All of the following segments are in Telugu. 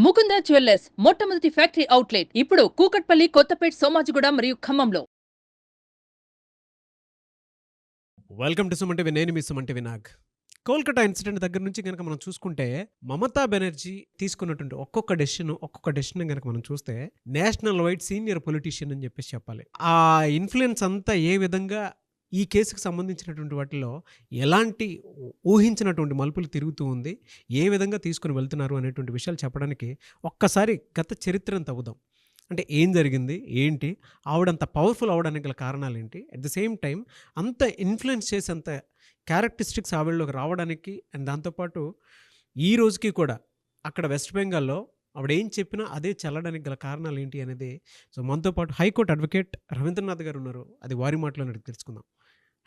ముకుంద జ్యువెల్లర్స్ మొట్టమొదటి ఫ్యాక్టరీ అవుట్లెట్ ఇప్పుడు కూకట్పల్లి, కొత్తపేట్, సోమాజిగూడ మరియు ఖమ్మంలో. Welcome to Suman TV. నేను మీ సుమన్ టీవీ నాగ్. కోల్కతా ఇన్సిడెంట్ దగ్గర నుంచి కనుక మనం చూసుకుంటే మమతా బెనర్జీ తీసుకున్నటువంటి ఒక్కొక్క డెసిషన్ కనుక మనం చూస్తే నేషనల్ వైడ్ సీనియర్ పొలిటీషియన్ అని చెప్పేసి చెప్పాలి. ఆ ఇన్ఫ్లుయెన్స్ అంతా ఏ విధంగా ఈ కేసుకు సంబంధించినటువంటి వాటిలో ఎలాంటి ఊహించినటువంటి మలుపులు తిరుగుతూ ఉంది, ఏ విధంగా తీసుకుని వెళ్తున్నారు అనేటువంటి విషయాలు చెప్పడానికి ఒక్కసారి గత చరిత్రను తవ్వుదాం. అంటే ఏం జరిగింది, ఏంటి, ఆవిడంత పవర్ఫుల్ అవ్వడానికి గల కారణాలు ఏంటి, అట్ ద సేమ్ టైం అంత ఇన్ఫ్లుయెన్స్ చేసేంత క్యారెక్టరిస్టిక్స్ ఆవిడలోకి రావడానికి అండ్ దాంతోపాటు ఈ రోజుకి కూడా అక్కడ వెస్ట్ బెంగాల్లో ఆవిడ ఏం చెప్పినా అదే చల్లడానికి గల కారణాలు ఏంటి అనేది సో మనతో పాటు హైకోర్టు అడ్వకేట్ రవీంద్రనాథ్ గారు ఉన్నారు. అది వారి మాటలో అడిగి తెలుసుకుందాం.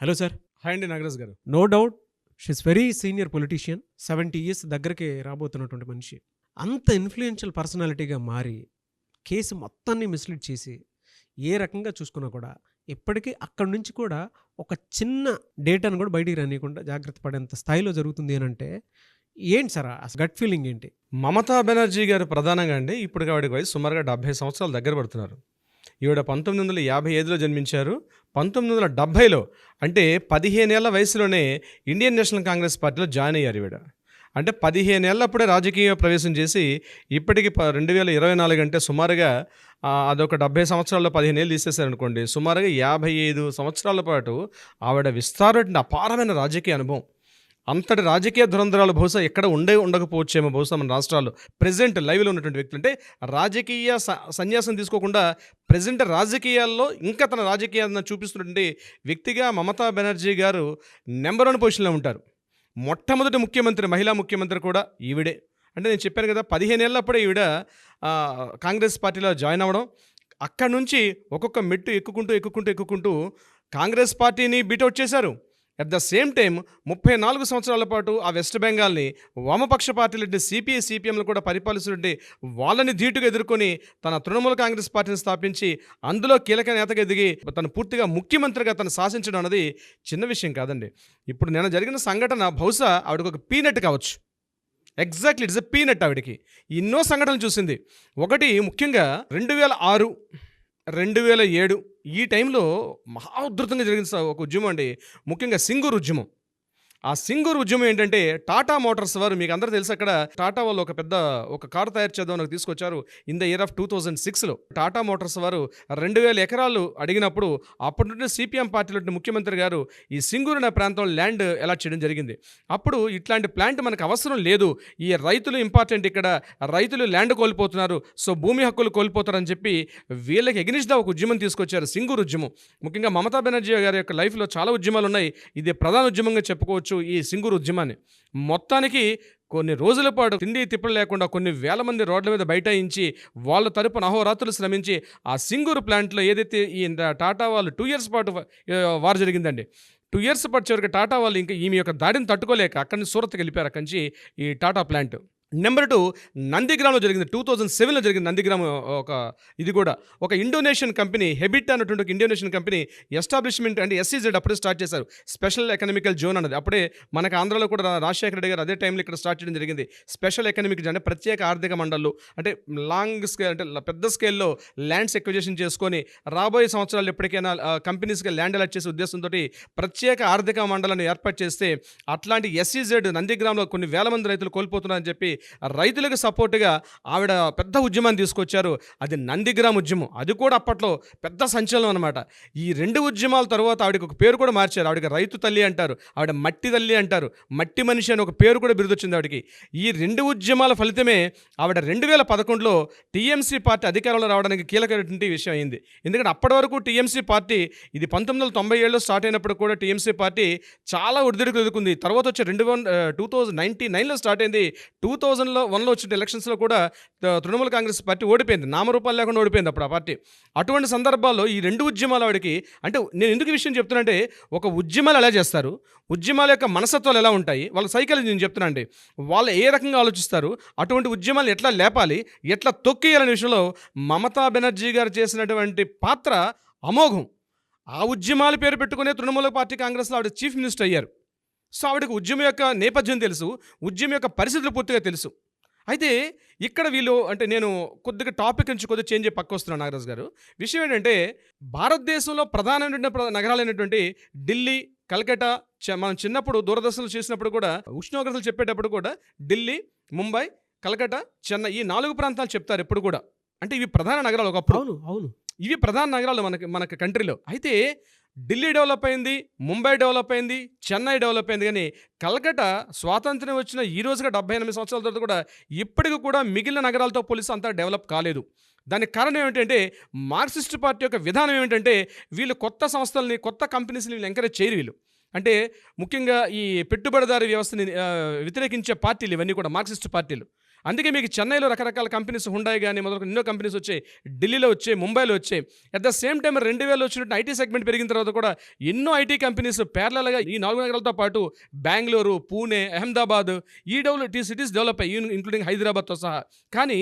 Hello sir. హాయ్ అండి నాగరాజ్ గారు. No doubt she's very senior politician, 70 years దగ్గరికి రాబోతున్నటువంటి మనిషి. అంత ఇన్ఫ్లుయెన్షియల్ పర్సనాలిటీగా మారి కేసు మొత్తాన్ని మిస్లీడ్ చేసి ఏ రకంగా చూసుకున్నా కూడా ఇప్పటికీ అక్కడి నుంచి కూడా ఒక చిన్న డేటాను కూడా బయటికి రానియకుండా జాగ్రత్త పడేంత స్థాయిలో జరుగుతుంది అని అంటే ఏంటి సార్ ఆ గట్ ఫీలింగ్ ఏంటి? మమతా బెనర్జీ గారు ప్రధానంగా అండి ఇప్పుడు ఆవిడకి వయసు సుమారుగా 70 సంవత్సరాలు దగ్గర పడుతున్నారు. ఈవిడ 1955లో జన్మించారు. 1970లో అంటే 15 ఏళ్ల వయసులోనే ఇండియన్ నేషనల్ కాంగ్రెస్ పార్టీలో జాయిన్ అయ్యారు ఈవిడ. అంటే 15 ఏళ్ళప్పుడే రాజకీయ ప్రవేశం చేసి ఇప్పటికి 2024 అంటే సుమారుగా అదొక 70 సంవత్సరాల్లో 15 ఏళ్ళు తీసేశారనుకోండి, సుమారుగా 55 సంవత్సరాల పాటు ఆవిడ విస్తారమైన అపారమైన రాజకీయ అనుభవం. అంతటి రాజకీయ ధురంధరాలు బహుశా ఎక్కడ ఉండకపోవచ్చేమో బహుశా మన రాష్ట్రాల్లో ప్రెజెంట్ లైవ్లో ఉన్నటువంటి వ్యక్తులు. అంటే రాజకీయ సన్యాసం తీసుకోకుండా ప్రెజెంట్ రాజకీయాల్లో ఇంకా తన రాజకీయాలను చూపిస్తున్నటువంటి వ్యక్తిగా మమతా బెనర్జీ గారు నెంబర్ 1 పొజిషన్లో ఉంటారు. మొట్టమొదటి ముఖ్యమంత్రి, మహిళా ముఖ్యమంత్రి కూడా ఈవిడే. అంటే నేను చెప్పాను కదా, 15 ఏళ్ళప్పుడే ఈవిడ కాంగ్రెస్ పార్టీలో జాయిన్ అవ్వడం, అక్కడి నుంచి ఒక్కొక్క మెట్టు ఎక్కుకుంటూ కాంగ్రెస్ పార్టీని బీటౌట్ చేశారు. అట్ ద సేమ్ టైం 34 సంవత్సరాల పాటు ఆ వెస్ట్ బెంగాల్ని వామపక్ష పార్టీలు సిపిఐ సిపిఎంలు కూడా పరిపాలిస్తుంటే వాళ్ళని ధీటుగా ఎదుర్కొని తన తృణమూల కాంగ్రెస్ పార్టీని స్థాపించి అందులో కీలక నేతగా ఎదిగి తను పూర్తిగా ముఖ్యమంత్రిగా తను శాసించడం అనేది చిన్న విషయం కాదండి. ఇప్పుడు నిన్న జరిగిన సంఘటన బహుశా ఆవిడకి ఒక పీనట్ కావచ్చు. Exactly it's a peanut. ఆవిడకి ఎన్నో సంఘటనలు చూసింది. ఒకటి ముఖ్యంగా 2006, 2007 ఈ టైంలో మహా ఉధృతంగా జరిగిన ఒక ఉద్యమం అండి, ముఖ్యంగా సింగూరు ఉద్యమం. ఆ సింగూరు ఉద్యమం ఏంటంటే టాటా మోటార్స్ వారు, మీకు అందరూ తెలుసు, అక్కడ టాటా వాళ్ళు ఒక కారు తయారు చేద్దాం నాకు తీసుకొచ్చారు ఇన్ ద ఇయర్ ఆఫ్ 2006లో. టాటా మోటార్స్ వారు 2000 ఎకరాలు అడిగినప్పుడు అప్పటి నుండి సిపిఎం పార్టీలో ముఖ్యమంత్రి గారు ఈ సింగూరు అనే ప్రాంతంలో ల్యాండ్ అలాట్ చేయడం జరిగింది. అప్పుడు ఇట్లాంటి ప్లాంట్ మనకు అవసరం లేదు, ఈ రైతులు ఇంపార్టెంట్, ఇక్కడ రైతులు ల్యాండ్ కోల్పోతున్నారు, సో భూమి హక్కులు కోల్పోతారని చెప్పి వీళ్ళకి ఎగనిస్ట్గా ఒక ఉద్యమం తీసుకొచ్చారు, సింగూరు ఉద్యమం. ముఖ్యంగా మమతా బెనర్జీ గారి యొక్క లైఫ్లో చాలా ఉద్యమాలు ఉన్నాయి, ఇది ప్రధాన ఉద్యమంగా చెప్పుకోవచ్చు ఈ సింగూరు ఉద్యమాన్ని. మొత్తానికి కొన్ని రోజుల పాటు తిండి తిప్పలు లేకుండా కొన్ని వేల మంది రోడ్ల మీద బైఠాయించి వాళ్ళ తరపున అహోరాత్రులు శ్రమించి ఆ సింగూరు ప్లాంట్లో ఏదైతే ఈ టాటా వాళ్ళు 2 years పాటు వారు జరిగిందండి. 2 years పాటు చివరికి టాటా వాళ్ళు ఇంకా ఈమె యొక్క దాడిని తట్టుకోలేక అక్కడి నుంచి సూరత్కి వెళ్ళిపోయారు. అక్కడి నుంచి ఈ టాటా ప్లాంట్. నెంబర్ 2 నందిగ్రామ్లో జరిగింది. 2007లో జరిగింది నందిగ్రామ్. ఇది కూడా ఒక ఇండోనేషియన్ కంపెనీ, హెబిట్ అన్నటువంటి ఒక ఇండోనేషియన్ కంపెనీ ఎస్టాబ్లిష్మెంట్ అంటే SEZ అప్పుడే స్టార్ట్ చేశారు, స్పెషల్ ఎకనామికల్ జోన్ అన్నది. అప్పుడే మనకు ఆంధ్రాలో కూడా రాజశేఖర రెడ్డి గారు అదే టైంలో ఇక్కడ స్టార్ట్ చేయడం జరిగింది. స్పెషల్ ఎకనామిక్ జోన్ అంటే ప్రత్యేక ఆర్థిక మండళ్ళు, అంటే లాంగ్ స్కేల్ అంటే పెద్ద స్కేల్లో ల్యాండ్స్ ఎక్విజిషన్ చేసుకొని రాబోయే సంవత్సరాలు ఎప్పటికైనా కంపెనీస్కి ల్యాండ్ అలాట్ చేసే ఉద్దేశంతో ప్రత్యేక ఆర్థిక మండలను ఏర్పాటు చేస్తే అట్లాంటి SEZ నందిగ్రామ్లో కొన్ని వేల మంది రైతులు కోల్పోతున్నారని చెప్పి రైతులకు సపోర్టుగా ఆవిడ పెద్ద ఉద్యమాన్ని తీసుకొచ్చారు. అది నందిగ్రామ్ ఉద్యమం. అది కూడా అప్పట్లో పెద్ద సంచలనం అనమాట. ఈ 2 ఉద్యమాల తర్వాత ఆవిడకి ఒక పేరు కూడా మార్చారు. ఆవిడకి రైతు తల్లి అంటారు, ఆవిడ మట్టి తల్లి అంటారు, మట్టి మనిషి అని ఒక పేరు కూడా బిరుదొచ్చింది ఆవిడకి. ఈ 2 ఉద్యమాల ఫలితమే ఆవిడ 2011లో టీఎంసీ పార్టీ అధికారంలో రావడానికి కీలకమైనటువంటి విషయం అయింది. ఎందుకంటే అప్పటి వరకు టీఎంసీ పార్టీ, ఇది 1997లో స్టార్ట్ అయినప్పుడు కూడా టీఎంసీ పార్టీ చాలా ఒడిదుడుకులు ఎదుర్కొంది. తర్వాత వచ్చే 2099లో స్టార్ట్ అయింది. 2001లో వచ్చిన ఎలక్షన్స్లో కూడా తృణమూల కాంగ్రెస్ పార్టీ ఓడిపోయింది, నామరూపాలు లేకుండా ఓడిపోయింది అప్పుడు ఆ పార్టీ. అటువంటి సందర్భాల్లో ఈ 2 ఉద్యమాలు ఆవిడకి, అంటే నేను ఎందుకు ఈ విషయం చెప్తున్నానంటే ఒక ఉద్యమాలు ఎలా చేస్తారు, ఉద్యమాల యొక్క మనస్తత్వాలు ఎలా ఉంటాయి, వాళ్ళ సైకాలజీ నేను చెప్తున్నా అండి, వాళ్ళు ఏ రకంగా ఆలోచిస్తారు, అటువంటి ఉద్యమాలు ఎట్లా లేపాలి, ఎట్లా తొక్కేయాలనే విషయంలో మమతా బెనర్జీ గారు చేసినటువంటి పాత్ర అమోఘం. ఆ ఉద్యమాల పేరు పెట్టుకునే తృణమూల పార్టీ కాంగ్రెస్లో ఆవిడ చీఫ్ మినిస్టర్ అయ్యారు. సో ఆవిడకి ఉద్యమం యొక్క నేపథ్యం తెలుసు, ఉద్యమం యొక్క పరిస్థితులు పూర్తిగా తెలుసు. అయితే ఇక్కడ వీళ్ళు అంటే నేను కొద్దిగా టాపిక్ నుంచి కొద్దిగా చేంజ్ పక్క వస్తున్నాను నాగరాజు గారు. విషయం ఏంటంటే భారతదేశంలో ప్రధానమైనటువంటి నగరాలైనటువంటి ఢిల్లీ, కలకత్తా, మనం చిన్నప్పుడు దూరదర్శన్లు చేసినప్పుడు కూడా ఉష్ణోగ్రతలు చెప్పేటప్పుడు కూడా ఢిల్లీ, ముంబై, కలకత్తా, చెన్నై ఈ 4 ప్రాంతాలు చెప్తారు ఎప్పుడు కూడా. అంటే ఇవి ప్రధాన నగరాలు ఒకప్పుడు. అవును. ఇవి ప్రధాన నగరాలు మనకి కంట్రీలో. అయితే ఢిల్లీ డెవలప్ అయింది, ముంబై డెవలప్ అయింది, చెన్నై డెవలప్ అయింది, కానీ కలకత్తా స్వాతంత్ర్యం వచ్చిన ఈ రోజుగా 78 సంవత్సరాల తర్వాత కూడా ఇప్పటికి కూడా మిగిలిన నగరాలతో పోలిస్తే అంతా డెవలప్ కాలేదు. దానికి కారణం ఏమిటంటే మార్క్సిస్ట్ పార్టీ యొక్క విధానం ఏమిటంటే వీళ్ళు కొత్త సంస్థల్ని, కొత్త కంపెనీస్ని వీళ్ళు ఎంకరేజ్ చేయరు. వీళ్ళు అంటే ముఖ్యంగా ఈ పెట్టుబడిదారీ వ్యవస్థని వ్యతిరేకించే పార్టీలు ఇవన్నీ కూడా మార్క్సిస్ట్ పార్టీలు. అందుకే మీకు చెన్నైలో రకరకాల కంపెనీస్, హుండాయ్ కానీ మొదలు ఎన్నో కంపెనీస్ వచ్చాయి, ఢిల్లీలో వచ్చాయి, ముంబైలో వచ్చాయి. అట్ ద సేమ్ టైం 2000 వచ్చినట్టు ఐటీ సెగ్మెంట్ పెరిగిన తర్వాత కూడా ఎన్నో ఐటీ కంపెనీస్ ప్యారలల్గా ఈ 4 నగరాలతో పాటు బెంగళూరు, పూణే, అహ్మదాబాద్ ఈ సిటీస్ డెవలప్ అయ్యి, ఇంక్లూడింగ్ హైదరాబాద్తో సహా. కానీ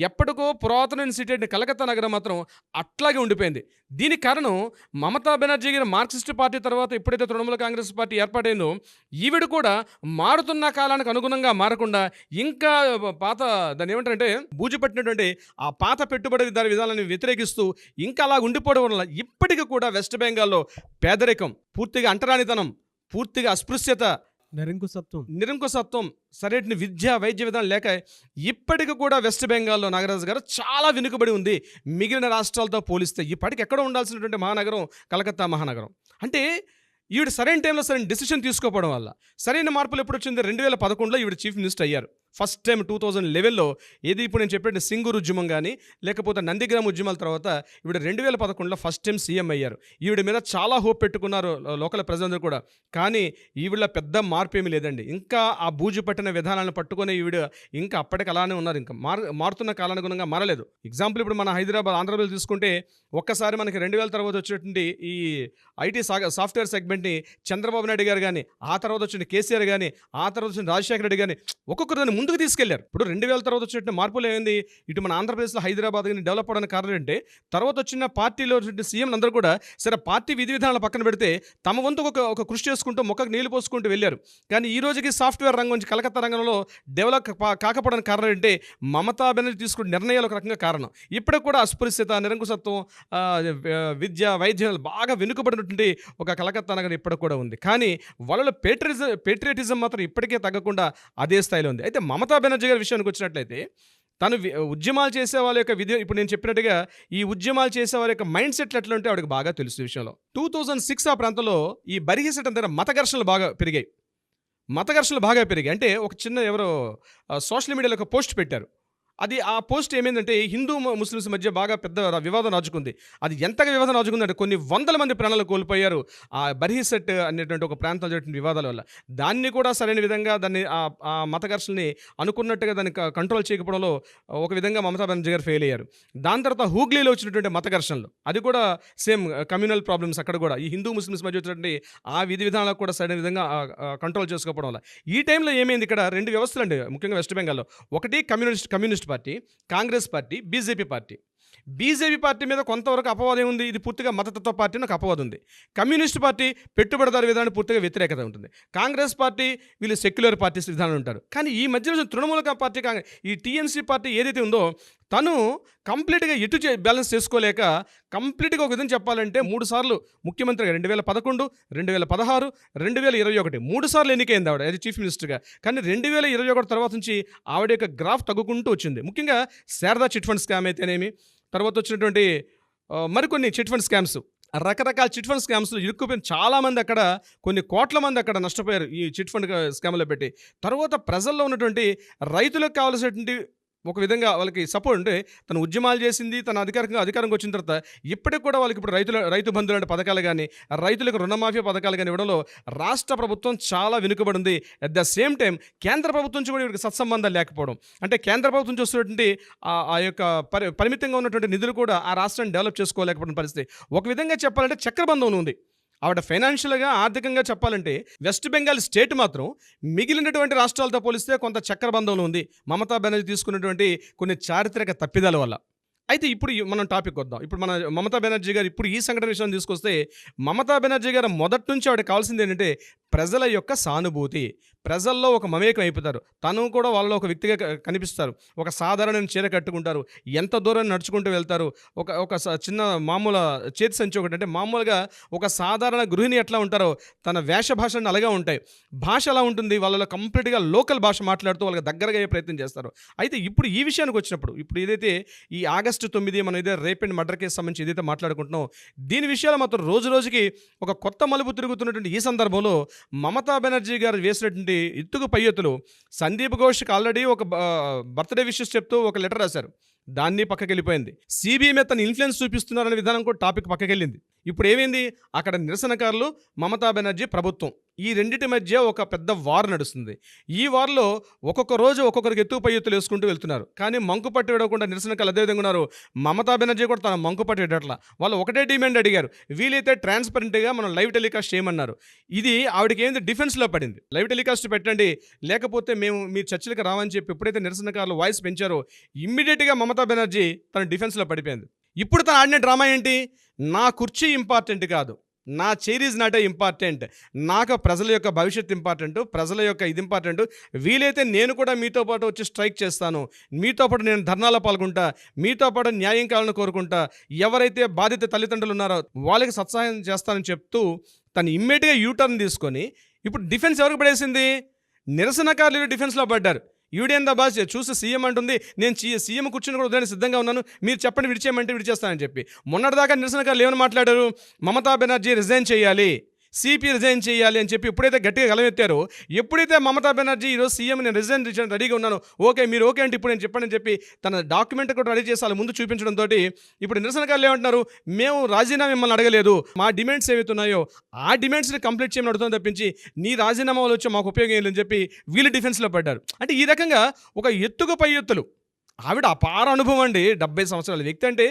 ఎప్పటికో పురాతన సిటీ అంటే కలకత్తా నగరం మాత్రం అట్లాగే ఉండిపోయింది. దీనికి కారణం మమతా బెనర్జీ గారి మార్క్సిస్ట్ పార్టీ తర్వాత ఎప్పుడైతే తృణమూల కాంగ్రెస్ పార్టీ ఏర్పాటైందో ఈవిడ కూడా మారుతున్న కాలానికి అనుగుణంగా మారకుండా ఇంకా పాత దాన్ని ఏమంటారంటే బూజు పట్టినటువంటి ఆ పాత పెట్టుబడిదారీ విధానాన్ని వ్యతిరేకిస్తూ ఇంకా అలా ఉండిపోవడం వల్ల ఇప్పటికీ కూడా వెస్ట్ బెంగాల్లో పేదరికం, పూర్తిగా అంటరానితనం, పూర్తిగా అస్పృశ్యత, నిరంకుశత్వం, సరైన విద్య, వైద్య విధానం లేక ఇప్పటికి కూడా వెస్ట్ బెంగాల్లో నాగరాజు గారు చాలా వెనుకబడి ఉంది మిగిలిన రాష్ట్రాలతో పోలిస్తే. ఇప్పటికి ఎక్కడో ఉండాల్సినటువంటి మహానగరం కలకత్తా మహానగరం. అంటే ఈవిడ సరైన టైంలో సరైన డిసిషన్ తీసుకోవడం వల్ల సరైన మార్పులు ఎప్పుడు వచ్చింది? 2011లో ఈవిడ చీఫ్ మినిస్టర్ అయ్యారు. ఫస్ట్ టైం 2011లో ఏది ఇప్పుడు నేను చెప్పిన సింగూరు ఉద్యమం కానీ లేకపోతే నందిగ్రామ్ ఉద్యమాల తర్వాత ఈవిడ 2011లో ఫస్ట్ టైం సీఎం అయ్యారు. ఈవిడ మీద చాలా హోప్ పెట్టుకున్నారు లోకల్ ప్రజలందరూ కూడా. కానీ ఈవిడ పెద్ద మార్పు ఏమీ లేదండి. ఇంకా ఆ బూజు పట్టిన విధానాలను పట్టుకునే ఈవిడ ఇంకా అప్పటికి అలానే ఉన్నారు. ఇంకా మారుతున్న కాలానుగుణంగా మారలేదు. ఎగ్జాంపుల్ ఇప్పుడు మన హైదరాబాద్, ఆంధ్రప్రదేశ్ తీసుకుంటే ఒక్కసారి మనకి 2000 తర్వాత వచ్చినటువంటి ఈ ఐటీ సాఫ్ట్వేర్ సెగ్మెంట్ని చంద్రబాబు నాయుడు గారు కానీ, ఆ తర్వాత వచ్చిన కేసీఆర్ కానీ, ఆ తర్వాత వచ్చిన రాజశేఖర రెడ్డి కానీ ఒక్కొక్కరు దాన్ని ముందుకు తీసుకెళ్లారు. ఇప్పుడు 2000 తర్వాత వచ్చినట్టు మార్పులు ఏమైంది? ఇటు మన ఆంధ్రప్రదేశ్లో హైదరాబాద్ కానీ డెవలప్ అవడానికి కారణం అంటే తర్వాత వచ్చిన పార్టీలో సీఎం అందరూ కూడా సరే పార్టీ విధి విధానాలు పక్కన పెడితే తమ వంతు ఒక కృషి చేసుకుంటూ మొక్కకు నీళ్లు పోసుకుంటూ వెళ్ళారు. కానీ ఈ రోజుకి సాఫ్ట్వేర్ రంగం నుంచి కలకత్తా రంగంలో డెవలప్ కాకపోవడానికి కారణం అంటే మమతా బెనర్జీ తీసుకున్న నిర్ణయాలు ఒక రకంగా కారణం. ఇప్పటికి కూడా అస్పృశ్యత, నిరంకుశత్వం, విద్య, వైద్యం బాగా వెనుకబడినటువంటి ఒక కలకత్తా నగరం ఇప్పటికి కూడా ఉంది. కానీ వాళ్ళలో పేట్రియటిజం మాత్రం ఇప్పటికే తగ్గకుండా అదే స్థాయిలో ఉంది. అయితే మమతా బెనర్జీ గారి విషయానికి వచ్చినట్లయితే తను ఉద్యమాలు చేసే వాళ్ళ యొక్క ఇప్పుడు నేను చెప్పినట్టుగా ఈ ఉద్యమాలు చేసే వాళ్ళ యొక్క మైండ్ సెట్లు ఎట్లా ఉంటే ఆవిడకి బాగా తెలుసు ఈ విషయంలో. 2006 ఆ ప్రాంతంలో ఈ బరిహిసెట్ దగ్గర మత ఘర్షణలు బాగా పెరిగాయి. అంటే ఒక చిన్న ఎవరో సోషల్ మీడియాలో ఒక పోస్ట్ పెట్టారు. అది ఆ పోస్ట్ ఏమైందంటే హిందూ ముస్లిమ్స్ మధ్య బాగా పెద్ద వివాదం రాజుకుంది. అది ఎంతగా వివాదం రాజుకుందంటే కొన్ని వందల మంది ప్రాణాలు కోల్పోయారు ఆ బరిహిసెట్ అనేటువంటి ఒక ప్రాంతంలో జరిగిన వివాదాల వల్ల. దాన్ని కూడా సరైన విధంగా దాన్ని ఆ మత ఘర్షణని అనుకున్నట్టుగా దాన్ని కంట్రోల్ చేయకపోవడంలో ఒక విధంగా మమతా బెనర్జీ గారు ఫెయిల్ అయ్యారు. దాని తర్వాత హూగ్లీలో వచ్చినటువంటి మత ఘర్షణలు, అది కూడా సేమ్ కమ్యూనల్ ప్రాబ్లమ్స్. అక్కడ కూడా ఈ హిందూ ముస్లిమ్స్ మధ్య వచ్చినటువంటి ఆ విధి విధానాలకు కూడా సరైన విధంగా కంట్రోల్ చేసుకోవడం వల్ల ఈ టైంలో ఏమైంది? ఇక్కడ 2 వ్యవస్థలు అండి ముఖ్యంగా వెస్ట్ బెంగాల్లో. ఒకటి communist party, Congress party, BJP party మీద కొంతవరకు అపవాదం ఉంది. ఇది పూర్తిగా మతతత్వ పార్టీ నాకు అపవాదం ఉంది. కమ్యూనిస్ట్ పార్టీ పెట్టుబడిదారు విధానానికి పూర్తిగా వ్యతిరేకత ఉంటుంది. కాంగ్రెస్ పార్టీ వీళ్ళు సెక్యులర్ పార్టీస్ విధానం ఉంటారు. కానీ ఈ మధ్యలో తృణమూల పార్టీ ఈ టీఎంసీ పార్టీ ఏదైతే ఉందో తను కంప్లీట్గా బ్యాలెన్స్ చేసుకోలేక కంప్లీట్గా ఒక విధంగా చెప్పాలంటే 3 సార్లు ముఖ్యమంత్రిగా 2011, 2016, 2021 3 సార్లు ఎన్నికైంది ఆవిడ అది చీఫ్ మినిస్టర్గా. కానీ 2021 తర్వాత నుంచి ఆవిడ యొక్క గ్రాఫ్ తగ్గుకుంటూ వచ్చింది. ముఖ్యంగా శారదా చిట్ ఫండ్ స్కామ్ అయితేనేమి, తర్వాత వచ్చినటువంటి మరికొన్ని చిట్ ఫండ్ స్కామ్స్, రకరకాల చిట్ ఫండ్ స్కామ్స్లో ఇరుక్కుపోయిన చాలామంది, అక్కడ కొన్ని కోట్ల మంది అక్కడ నష్టపోయారు ఈ చిట్ ఫండ్ స్కామ్లో పెట్టి. తర్వాత ప్రజల్లో ఉన్నటువంటి రైతులకు కావాల్సినటువంటి ఒక విధంగా వాళ్ళకి సపోర్ట్ అంటే తను ఉద్యమాలు చేసింది, తన అధికారంకి వచ్చిన తర్వాత ఇప్పటికి కూడా వాళ్ళకి ఇప్పుడు రైతు బంధువులు లాంటి పథకాలు కానీ, రైతులకు రుణమాఫీ పథకాలు కానీ ఇవ్వడంలో రాష్ట్ర ప్రభుత్వం చాలా వెనుకబడింది. అట్ ద సేమ్ టైం కేంద్ర ప్రభుత్వం నుంచి కూడా వీరికి సత్సంబంధాలు లేకపోవడం, అంటే కేంద్ర ప్రభుత్వం చూస్తున్నటువంటి ఆ యొక్క పరిమితంగా ఉన్నటువంటి నిధులు కూడా ఆ రాష్ట్రాన్ని డెవలప్ చేసుకోలేకపోవడం పరిస్థితి. ఒక విధంగా చెప్పాలంటే చక్రబంధం ఉంది. ఆవిడ ఫైనాన్షియల్గా, ఆర్థికంగా చెప్పాలంటే వెస్ట్ బెంగాల్ స్టేట్ మాత్రం మిగిలినటువంటి రాష్ట్రాలతో పోలిస్తే కొంత చక్రబంధంలో ఉంది మమతా బెనర్జీ తీసుకున్నటువంటి కొన్ని చారిత్రక తప్పిదాల వల్ల. అయితే ఇప్పుడు మనం టాపిక్ వద్దాం. ఇప్పుడు మన మమతా బెనర్జీ గారు ఇప్పుడు ఈ సంఘటన విషయాన్ని తీసుకొస్తే మమతా బెనర్జీ గారు మొదటి నుంచి ఆవిడ కావాల్సింది ఏంటంటే ప్రజల యొక్క సానుభూతి, ప్రజల్లో ఒక మమేకం అయిపోతారు. తను కూడా వాళ్ళలో ఒక వ్యక్తిగా కనిపిస్తారు. ఒక సాధారణమైన చీర కట్టుకుంటారు. ఎంత దూరం నడుచుకుంటూ వెళ్తారు. ఒక ఒక చిన్న మామూలు చేతి సంచి ఒకటి, అంటే మామూలుగా ఒక సాధారణ గృహిణి ఎట్లా ఉంటారో తన వేష భాషలు అలాగే ఉంటాయి. భాష ఎలా ఉంటుంది, వాళ్ళలో కంప్లీట్గా లోకల్ భాష మాట్లాడుతూ వాళ్ళకి దగ్గరగా అయ్యే ప్రయత్నం చేస్తారు. అయితే ఇప్పుడు ఈ విషయానికి వచ్చినప్పుడు, ఇప్పుడు ఏదైతే ఈ ఆగస్టు 9 మనం ఏదైతే రేప్ అండ్ మర్డర్ కేసు సంబంధించి ఏదైతే మాట్లాడుకుంటున్నాం, దీని విషయాలు మాత్రం రోజు రోజుకి ఒక కొత్త మలుపు తిరుగుతున్నటువంటి ఈ సందర్భంలో మమతా బెనర్జీ గారు వేసినటువంటి ఎత్తుకు పై ఎత్తులు, సందీప్ ఘోష్కి ఆల్రెడీ ఒక బర్త్డే విషెస్ చెప్తూ ఒక లెటర్ రాశారు, దాన్ని పక్కకి వెళ్ళిపోయింది. సిబిఐ మీద తన ఇన్ఫ్లుయెన్స్ చూపిస్తున్నారనే విధానం కూడా టాపిక్ పక్కకి వెళ్ళింది. ఇప్పుడు ఏమైంది, అక్కడ నిరసనకారులు, మమతా బెనర్జీ ప్రభుత్వం, ఈ రెండింటి మధ్య ఒక పెద్ద వార్ నడుస్తుంది. ఈ వార్లో ఒక్కొక్క రోజు ఒక్కొక్కరికి ఎత్తుకు పై ఎత్తులు వేసుకుంటూ వెళ్తున్నారు. కానీ మంకు పట్టి విడకుండా నిరసనకారులు అదేవిధంగా ఉన్నారు. మమతా బెనర్జీ కూడా తన మంకు పట్టి విడట్లా. వాళ్ళు ఒకటే డిమాండ్ అడిగారు, వీలైతే ట్రాన్స్పరెంట్గా మనం లైవ్ టెలికాస్ట్ చేయమన్నారు. ఇది ఆవిడకి ఏంది డిఫెన్స్లో పడింది. లైవ్ టెలికాస్ట్ పెట్టండి, లేకపోతే మేము మీ చర్చలకు రావని చెప్పి ఎప్పుడైతే నిరసనకారులు వాయిస్ పెంచారో ఇమ్మీడియట్గా మమతా బెనర్జీ తన డిఫెన్స్లో పడిపోయింది. ఇప్పుడు తను ఆడిన డ్రామా ఏంటి, నా కుర్చీ ఇంపార్టెంట్ కాదు, నా chair is not a important, నాకు ప్రజల యొక్క భవిష్యత్తు ఇంపార్టెంట్, ప్రజల యొక్క ఇది ఇంపార్టెంట్, వీలైతే నేను కూడా మీతో పాటు వచ్చి స్ట్రైక్ చేస్తాను, మీతో పాటు నేను ధర్నాలో పాల్గొంటా, మీతో పాటు న్యాయం కావాలని కోరుకుంటా, ఎవరైతే బాధిత తల్లిదండ్రులు ఉన్నారో వాళ్ళకి సత్సహాయం చేస్తానని చెప్తూ తను ఇమ్మీడియట్గా యూటర్న్ తీసుకొని ఇప్పుడు డిఫెన్స్ ఎవరికి పడేసింది, నిరసనకారులు డిఫెన్స్లో పడ్డారు. ఈవిడేందా బాస్ చూసి సీఎం అంటుంది, నేను సీఎం కూర్చుని కూడా వదిలేని సిద్ధంగా ఉన్నాను, మీరు చెప్పండి విడిచేయమంటే విడిచేస్తానని చెప్పి. మొన్నటిదాకా నిరసనకారులు ఏమని మాట్లాడారు, మమతా బెనర్జీ రిజైన్ చేయాలి, సిపి రిజైన్ చేయాలి అని చెప్పి ఎప్పుడైతే గట్టిగా గలమెత్తారో, ఎప్పుడైతే మమతా బెనర్జీ ఈరోజు సీఎం నేను రిజైన్ రెడీగా ఉన్నాను, ఓకే మీరు ఓకే అంటే ఇప్పుడు నేను చెప్పండి అని చెప్పి తన డాక్యుమెంట్ కూడా రెడీ చేసి వాళ్ళ ముందు చూపించడంతో ఇప్పుడు నిరసనకారులు ఏమంటున్నారు, మేము రాజీనామా మిమ్మల్ని అడగలేదు, మా డిమాండ్స్ ఏవైతున్నాయో ఆ డిమాండ్స్ని కంప్లీట్ చేయమని అడుగుతామని తప్పించి నీ రాజీనామా వల్ల వచ్చి మాకు ఉపయోగం లేదని చెప్పి వీళ్ళు డిఫెన్స్లో పడ్డారు. అంటే ఈ రకంగా ఒక ఎత్తుకు పై ఎత్తులు. ఆవిడ అపార అనుభవం అండి, 70 సంవత్సరాల వ్యక్తి, అంటే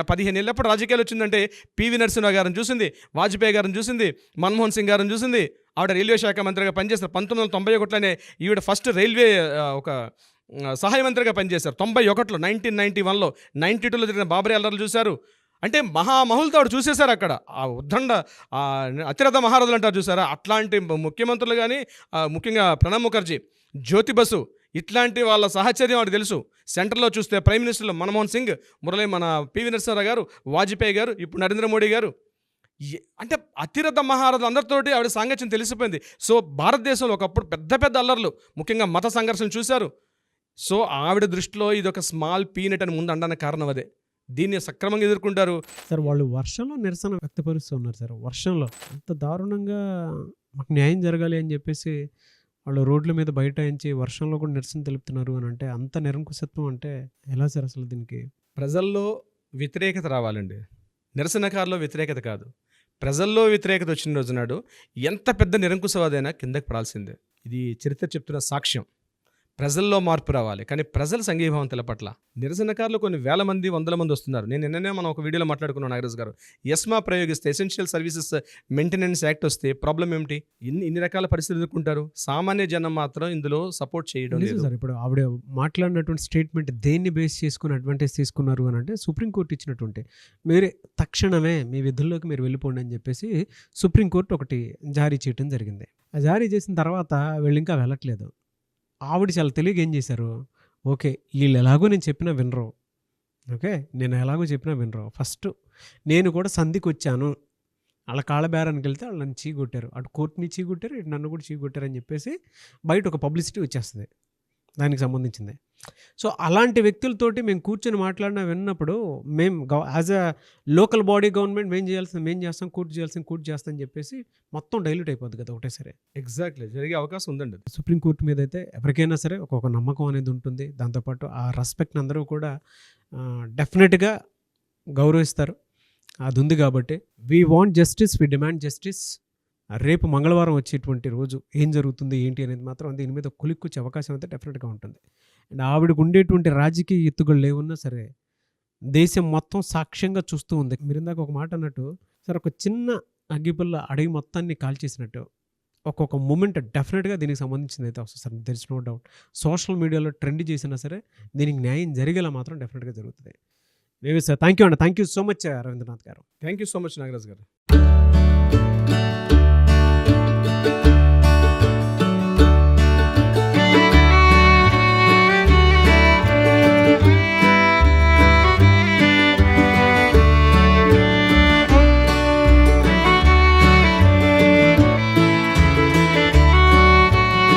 15 ఏళ్ళప్పుడు రాజకీయాలు వచ్చిందంటే పివి నరసింహరావు గారిని చూసింది, వాజ్పేయి గారిని చూసింది, మన్మోహన్ సింగ్ గారిని చూసింది. ఆవిడ రైల్వే శాఖ మంత్రిగా పనిచేస్తారు. 1991లోనే ఈవిడ ఫస్ట్ రైల్వే ఒక సహాయ మంత్రిగా పనిచేశారు. 91లో, 1991లో, 92లో జరిగిన బాబరీ అల్లర్లు చూశారు. అంటే మహామహులతో ఆవిడ చూసేశారు అక్కడ. ఆ ఉద్దండ అతిరథ మహారాజులు అంటారు చూసారా, అట్లాంటి ముఖ్యమంత్రులు కానీ, ముఖ్యంగా ప్రణబ్ ముఖర్జీ, జ్యోతి బసు, ఇట్లాంటి వాళ్ళ సహచర్యం వాడికి తెలుసు. సెంటర్లో చూస్తే ప్రైమ్ మినిస్టర్లు మన్మోహన్ సింగ్, మన పివి నరసింహరావు గారు, వాజ్పేయి గారు, ఇప్పుడు నరేంద్ర మోడీ గారు, అంటే అతిరథ మహారాజులు అందరితోటి ఆవిడ సాంగత్యం తెలిసిపోయింది. సో భారతదేశంలో ఒకప్పుడు పెద్ద పెద్ద అల్లర్లు, ముఖ్యంగా మత సంఘర్షణ చూశారు. సో ఆవిడ దృష్టిలో ఇది ఒక స్మాల్ పీనట్ అని ముందు అనడానికి కారణం అదే. దీన్ని సక్రమంగా ఎదుర్కొంటారు సార్. వాళ్ళు వర్షంలో నిరసన వ్యక్తపరుస్తున్నారు సార్. వర్షంలో అంత దారుణంగా మాకు న్యాయం జరగాలి అని చెప్పేసి వాళ్ళు రోడ్ల మీద బైఠాయించి వర్షంలో కూడా నిరసన తెలుపుతున్నారు అని అంటే, అంత నిరంకుశత్వం అంటే ఎలా సార్ అసలు? దీనికి ప్రజల్లో వ్యతిరేకత రావాలండి, నిరసనకారులో వ్యతిరేకత కాదు. ప్రజల్లో వ్యతిరేకత వచ్చిన రోజు నాడు ఎంత పెద్ద నిరంకుశవాదైనా కిందకి పడాల్సిందే. ఇది చరిత్ర చెప్తున్న సాక్ష్యం. ప్రజల్లో మార్పు రావాలి, కానీ ప్రజల సంఘీభావం తెలపట్ల నిరసనకారులు కొన్ని వేల మంది, వందల మంది వస్తున్నారు. నేను నిన్ననే మనం ఒక వీడియోలో మాట్లాడుకున్నాను నాగరాజు గారు, ఎస్మా ప్రయోగిస్తే, ఎసెన్షియల్ సర్వీసెస్ మెయింటెనెన్స్ యాక్ట్ వస్తే ప్రాబ్లం ఏమిటి? ఇన్ని రకాల పరిస్థితులు ఎదుర్కొంటారు. సామాన్య జనం మాత్రం ఇందులో సపోర్ట్ చేయడం లేదు సార్. ఇప్పుడు ఆవిడ మాట్లాడినటువంటి స్టేట్మెంట్ దేన్ని బేస్ చేసుకుని అడ్వాంటేజ్ తీసుకున్నారు అని అంటే, సుప్రీంకోర్టు ఇచ్చినటువంటి మీరే తక్షణమే మీ విధుల్లోకి మీరు వెళ్ళిపోండి అని చెప్పేసి సుప్రీంకోర్టు ఒకటి జారీ చేయడం జరిగింది. ఆ జారీ చేసిన తర్వాత వీళ్ళు ఇంకా వెళ్ళట్లేదు. ఆవిడ చాలా తెలియక ఏం చేశారు, ఓకే వీళ్ళు ఎలాగో నేను చెప్పినా వినరు, ఓకే నేను ఎలాగో చెప్పినా వినరు, ఫస్ట్ నేను కూడా సంధికి వచ్చాను, వాళ్ళ కాళ్ళబేరానికి వెళ్తే వాళ్ళు నన్ను చీకొట్టారు, అటు కోర్టుని చీకొట్టారు, ఇటు నన్ను కూడా చీకొట్టారు అని చెప్పేసి బయట ఒక పబ్లిసిటీ వచ్చేస్తుంది దానికి సంబంధించింది. సో అలాంటి వ్యక్తులతోటి మేము కూర్చొని మాట్లాడినా విన్నప్పుడు మేము as a local body government మేము చేయాల్సింది మేము చేస్తాం, కోర్టు చేయాల్సింది కోర్టు చేస్తాం అని చెప్పేసి మొత్తం డైల్యూట్ అయిపోద్ది కదా ఒకటేసరి. ఎగ్జాక్ట్లీ జరిగే అవకాశం ఉందండి. సుప్రీంకోర్టు మీద అయితే ఎవరికైనా సరే ఒక నమ్మకం అనేది ఉంటుంది. దాంతోపాటు ఆ రెస్పెక్ట్ని అందరూ కూడా డెఫినెట్గా గౌరవిస్తారు. అది ఉంది కాబట్టి we want justice, we demand justice. రేపు మంగళవారం వచ్చేటువంటి రోజు ఏం జరుగుతుంది ఏంటి అనేది మాత్రం దీని మీద కొలిక్కొచ్చే అవకాశం అయితే డెఫినెట్గా ఉంటుంది. అండ్ ఆవిడకు ఉండేటువంటి రాజకీయ ఎత్తుగళ్ళు ఏమున్నా సరే దేశం మొత్తం సాక్ష్యంగా చూస్తూ ఉంది. మీరు ఇందాక ఒక మాట అన్నట్టు సార్, ఒక చిన్న అగ్గిపుల్ల అడవి మొత్తాన్ని కాల్చేసినట్టు ఒక్కొక్క మూమెంట్ డెఫినెట్గా దీనికి సంబంధించింది అయితే వస్తుంది sir. There is no doubt. Social మీడియాలో ట్రెండ్ చేసినా సరే దీనికి న్యాయం జరిగేలా మాత్రం డెఫినెట్గా జరుగుతుంది. Maybe sir. థ్యాంక్ యూ అండి. Thank you so much Ravindranath garu. Thank you so much Nagaraj గారు.